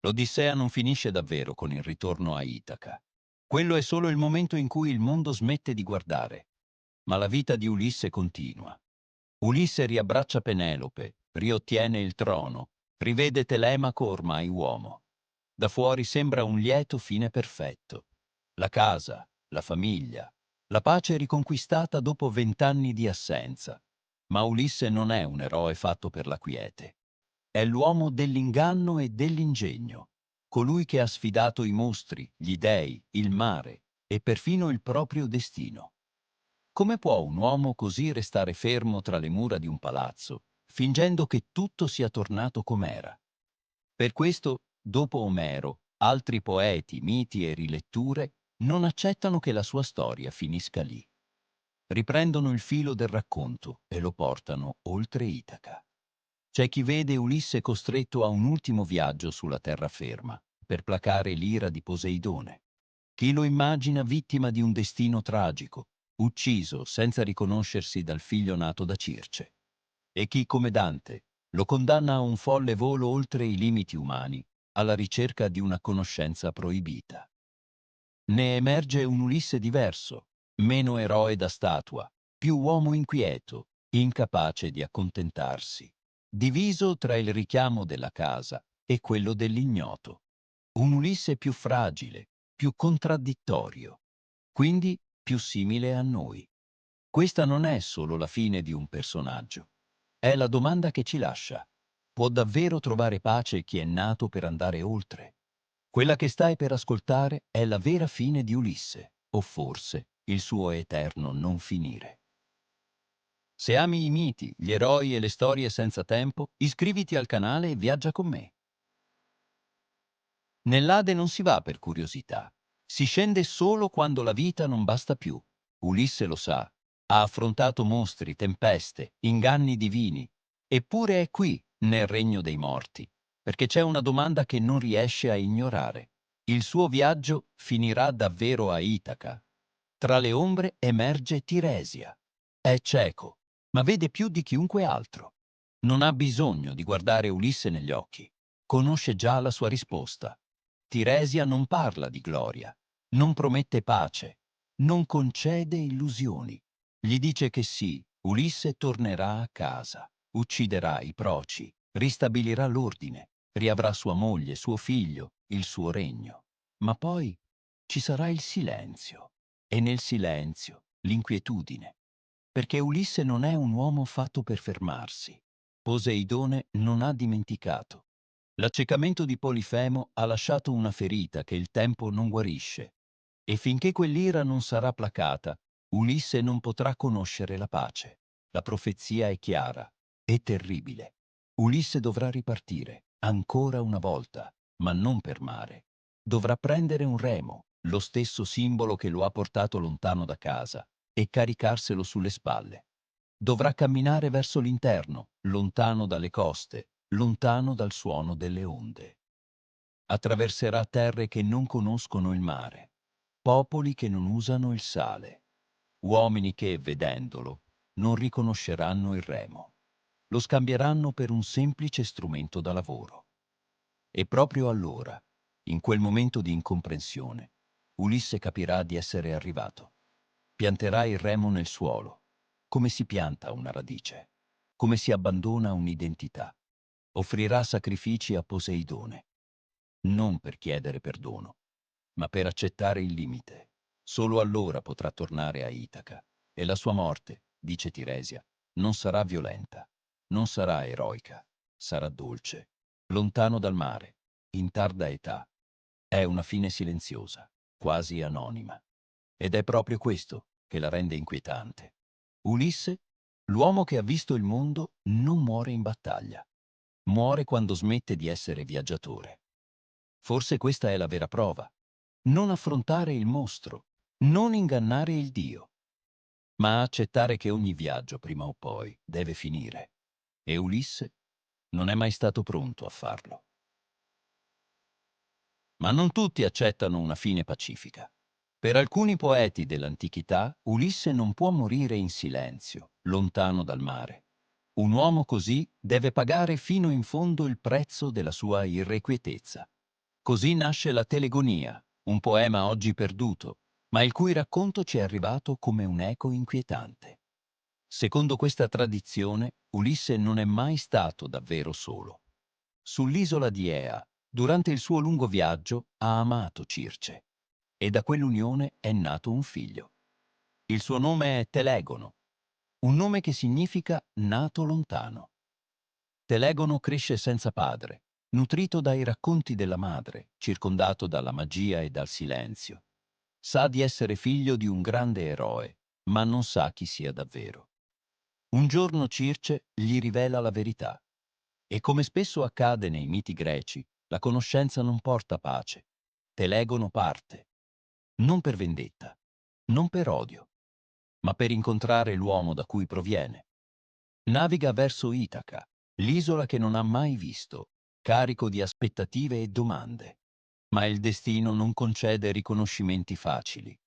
L'Odissea non finisce davvero con il ritorno a Itaca. Quello è solo il momento in cui il mondo smette di guardare, ma la vita di Ulisse continua. Ulisse riabbraccia Penelope, riottiene il trono, rivede Telemaco ormai uomo. Da fuori sembra un lieto fine perfetto. La casa, la famiglia, la pace riconquistata dopo 20 anni di assenza. Ma Ulisse non è un eroe fatto per la quiete. È l'uomo dell'inganno e dell'ingegno, colui che ha sfidato i mostri, gli dei, il mare e perfino il proprio destino. Come può un uomo così restare fermo tra le mura di un palazzo, fingendo che tutto sia tornato com'era? Per questo, dopo Omero, altri poeti, miti e riletture non accettano che la sua storia finisca lì. Riprendono il filo del racconto e lo portano oltre Itaca. C'è chi vede Ulisse costretto a un ultimo viaggio sulla terraferma per placare l'ira di Poseidone. Chi lo immagina vittima di un destino tragico, ucciso senza riconoscersi dal figlio nato da Circe. E chi, come Dante, lo condanna a un folle volo oltre i limiti umani, alla ricerca di una conoscenza proibita. Ne emerge un Ulisse diverso, meno eroe da statua, più uomo inquieto, incapace di accontentarsi, diviso tra il richiamo della casa e quello dell'ignoto. Un Ulisse più fragile, più contraddittorio, quindi più simile a noi. Questa non è solo la fine di un personaggio, è la domanda che ci lascia. Può davvero trovare pace chi è nato per andare oltre? Quella che stai per ascoltare è la vera fine di Ulisse, o forse il suo eterno non finire. Se ami i miti, gli eroi e le storie senza tempo, iscriviti al canale e viaggia con me. Nell'Ade non si va per curiosità, si scende solo quando la vita non basta più. Ulisse lo sa, ha affrontato mostri, tempeste, inganni divini, eppure è qui, nel regno dei morti, perché c'è una domanda che non riesce a ignorare. Il suo viaggio finirà davvero a Itaca. Tra le ombre emerge Tiresia. È cieco, ma vede più di chiunque altro. Non ha bisogno di guardare Ulisse negli occhi. Conosce già la sua risposta. Tiresia non parla di gloria, non promette pace, non concede illusioni. Gli dice che sì, Ulisse tornerà a casa, ucciderà i proci, ristabilirà l'ordine, riavrà sua moglie, suo figlio, il suo regno. Ma poi ci sarà il silenzio, e nel silenzio l'inquietudine, perché Ulisse non è un uomo fatto per fermarsi. Poseidone non ha dimenticato. L'accecamento di Polifemo ha lasciato una ferita che il tempo non guarisce, e finché quell'ira non sarà placata, Ulisse non potrà conoscere la pace. La profezia è chiara e terribile. Ulisse dovrà ripartire, ancora una volta, ma non per mare. Dovrà prendere un remo, lo stesso simbolo che lo ha portato lontano da casa, e caricarselo sulle spalle. Dovrà camminare verso l'interno, lontano dalle coste, lontano dal suono delle onde. Attraverserà terre che non conoscono il mare, popoli che non usano il sale, uomini che, vedendolo, non riconosceranno il remo. Lo scambieranno per un semplice strumento da lavoro. E proprio allora, in quel momento di incomprensione, Ulisse capirà di essere arrivato. Pianterà il remo nel suolo, come si pianta una radice, come si abbandona un'identità. Offrirà sacrifici a Poseidone, non per chiedere perdono, ma per accettare il limite. Solo allora potrà tornare a Itaca. E la sua morte, dice Tiresia, non sarà violenta, non sarà eroica, sarà dolce, lontano dal mare, in tarda età. È una fine silenziosa, quasi anonima. Ed è proprio questo che la rende inquietante. Ulisse, l'uomo che ha visto il mondo, non muore in battaglia. Muore quando smette di essere viaggiatore. Forse questa è la vera prova. Non affrontare il mostro, non ingannare il Dio, ma accettare che ogni viaggio, prima o poi, deve finire. E Ulisse non è mai stato pronto a farlo. Ma non tutti accettano una fine pacifica. Per alcuni poeti dell'antichità, Ulisse non può morire in silenzio, lontano dal mare. Un uomo così deve pagare fino in fondo il prezzo della sua irrequietezza. Così nasce la Telegonia, un poema oggi perduto, ma il cui racconto ci è arrivato come un eco inquietante. Secondo questa tradizione, Ulisse non è mai stato davvero solo. Sull'isola di Ea, durante il suo lungo viaggio, ha amato Circe e da quell'unione è nato un figlio. Il suo nome è Telegono, un nome che significa nato lontano. Telegono cresce senza padre, nutrito dai racconti della madre, circondato dalla magia e dal silenzio. Sa di essere figlio di un grande eroe, ma non sa chi sia davvero. Un giorno Circe gli rivela la verità. E come spesso accade nei miti greci, la conoscenza non porta pace. Telegono parte, non per vendetta, non per odio, ma per incontrare l'uomo da cui proviene. Naviga verso Itaca, l'isola che non ha mai visto, carico di aspettative e domande. Ma il destino non concede riconoscimenti facili.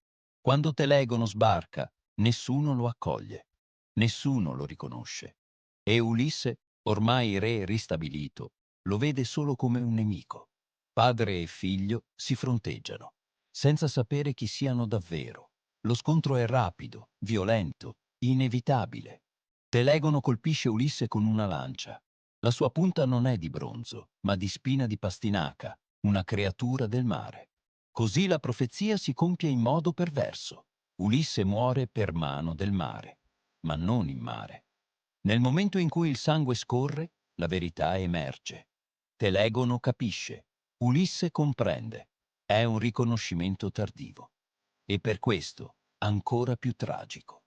Quando Telegono sbarca, nessuno lo accoglie, nessuno lo riconosce. E Ulisse, ormai re ristabilito, lo vede solo come un nemico. Padre e figlio si fronteggiano, senza sapere chi siano davvero. Lo scontro è rapido, violento, inevitabile. Telegono colpisce Ulisse con una lancia. La sua punta non è di bronzo, ma di spina di pastinaca, una creatura del mare. Così la profezia si compie in modo perverso. Ulisse muore per mano del mare, ma non in mare. Nel momento in cui il sangue scorre, la verità emerge. Telegono capisce, Ulisse comprende. È un riconoscimento tardivo. E per questo ancora più tragico.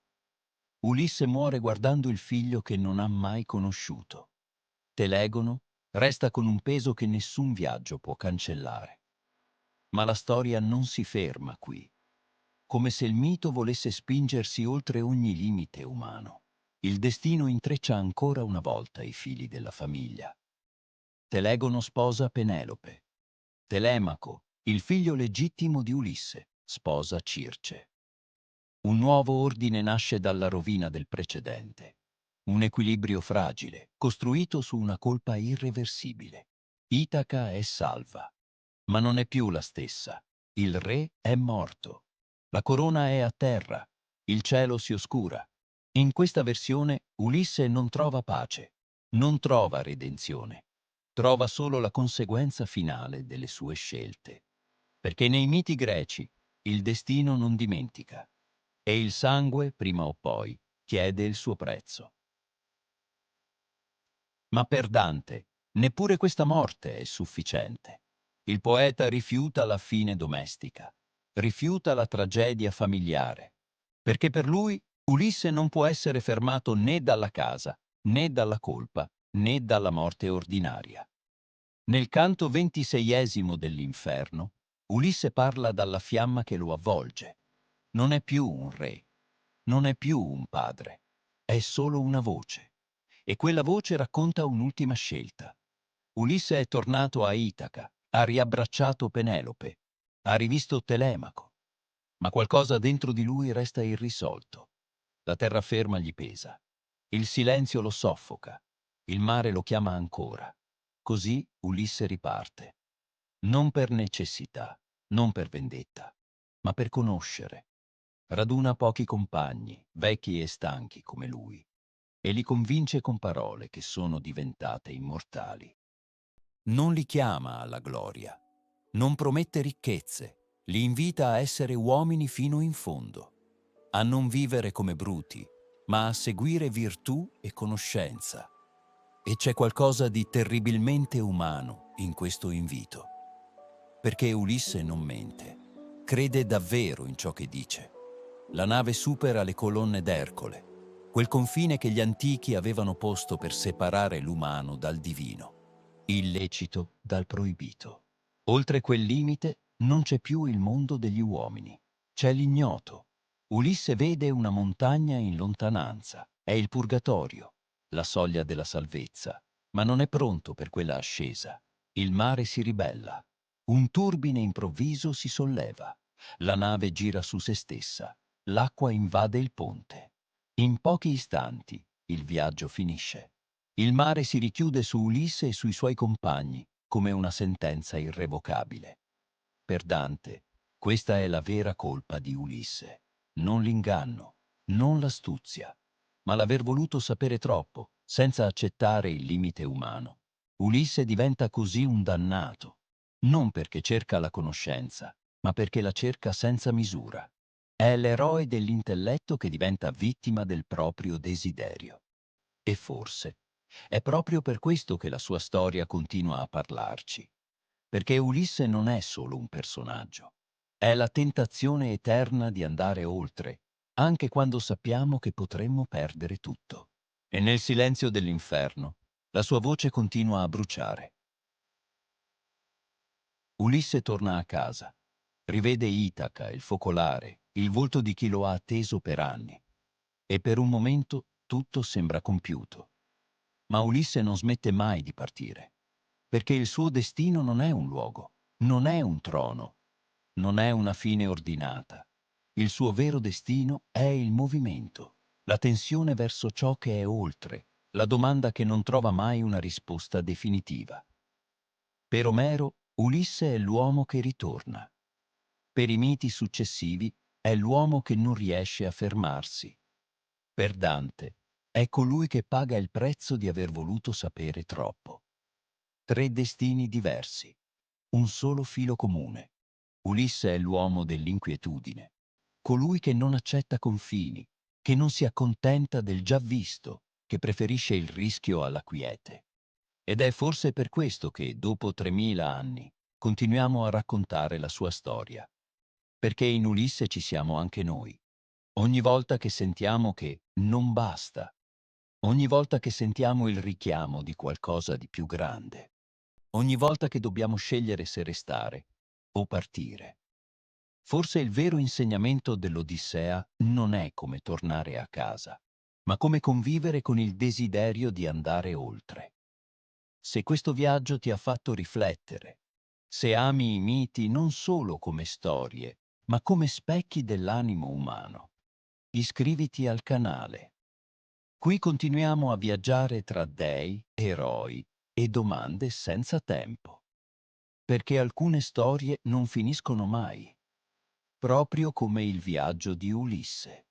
Ulisse muore guardando il figlio che non ha mai conosciuto. Telegono resta con un peso che nessun viaggio può cancellare. Ma la storia non si ferma qui. Come se il mito volesse spingersi oltre ogni limite umano. Il destino intreccia ancora una volta i fili della famiglia. Telegono sposa Penelope. Telemaco, il figlio legittimo di Ulisse, sposa Circe. Un nuovo ordine nasce dalla rovina del precedente. Un equilibrio fragile, costruito su una colpa irreversibile. Itaca è salva, ma non è più la stessa. Il re è morto. La corona è a terra. Il cielo si oscura. In questa versione Ulisse non trova pace, non trova redenzione. Trova solo la conseguenza finale delle sue scelte. Perché nei miti greci il destino non dimentica e il sangue, prima o poi, chiede il suo prezzo. Ma per Dante, neppure questa morte è sufficiente. Il poeta rifiuta la fine domestica, rifiuta la tragedia familiare, perché per lui Ulisse non può essere fermato né dalla casa, né dalla colpa, né dalla morte ordinaria. Nel canto 26esimo dell'Inferno, Ulisse parla dalla fiamma che lo avvolge. Non è più un re, non è più un padre, è solo una voce. E quella voce racconta un'ultima scelta. Ulisse è tornato a Itaca, ha riabbracciato Penelope, ha rivisto Telemaco, ma qualcosa dentro di lui resta irrisolto. La terraferma gli pesa, il silenzio lo soffoca, il mare lo chiama ancora. Così Ulisse riparte, non per necessità, non per vendetta, ma per conoscere. Raduna pochi compagni, vecchi e stanchi come lui, e li convince con parole che sono diventate immortali. Non li chiama alla gloria, non promette ricchezze, li invita a essere uomini fino in fondo, a non vivere come bruti, ma a seguire virtù e conoscenza. E c'è qualcosa di terribilmente umano in questo invito, perché Ulisse non mente, crede davvero in ciò che dice. La nave supera le colonne d'Ercole, quel confine che gli antichi avevano posto per separare l'umano dal divino, il lecito dal proibito. Oltre quel limite non c'è più il mondo degli uomini, c'è l'ignoto. Ulisse vede una montagna in lontananza, è il purgatorio, la soglia della salvezza, ma non è pronto per quella ascesa. Il mare si ribella, un turbine improvviso si solleva, la nave gira su se stessa. L'acqua invade il ponte. In pochi istanti il viaggio finisce. Il mare si richiude su Ulisse e sui suoi compagni. come una sentenza irrevocabile. Per Dante, questa è la vera colpa di Ulisse, non l'inganno, non l'astuzia, ma l'aver voluto sapere troppo, senza accettare il limite umano. Ulisse diventa così un dannato, non perché cerca la conoscenza, ma perché la cerca senza misura. È l'eroe dell'intelletto che diventa vittima del proprio desiderio. E forse è proprio per questo che la sua storia continua a parlarci. Perché Ulisse non è solo un personaggio, è la tentazione eterna di andare oltre, anche quando sappiamo che potremmo perdere tutto. E nel silenzio dell'inferno, la sua voce continua a bruciare. Ulisse torna a casa, rivede Itaca, il focolare, il volto di chi lo ha atteso per anni, e per un momento tutto sembra compiuto. Ma Ulisse non smette mai di partire, perché il suo destino non è un luogo, non è un trono, non è una fine ordinata. Il suo vero destino è il movimento, la tensione verso ciò che è oltre, la domanda che non trova mai una risposta definitiva. Per Omero, Ulisse è l'uomo che ritorna. Per i miti successivi, è l'uomo che non riesce a fermarsi. Per Dante, è colui che paga il prezzo di aver voluto sapere troppo. Tre destini diversi, un solo filo comune. Ulisse è l'uomo dell'inquietudine, colui che non accetta confini, che non si accontenta del già visto, che preferisce il rischio alla quiete. Ed è forse per questo che, dopo 3000 anni, continuiamo a raccontare la sua storia. Perché in Ulisse ci siamo anche noi. Ogni volta che sentiamo che non basta, ogni volta che sentiamo il richiamo di qualcosa di più grande, ogni volta che dobbiamo scegliere se restare o partire. Forse il vero insegnamento dell'Odissea non è come tornare a casa, ma come convivere con il desiderio di andare oltre. Se questo viaggio ti ha fatto riflettere, se ami i miti non solo come storie, ma come specchi dell'animo umano, iscriviti al canale. Qui continuiamo a viaggiare tra dei, eroi e domande senza tempo, perché alcune storie non finiscono mai, proprio come il viaggio di Ulisse.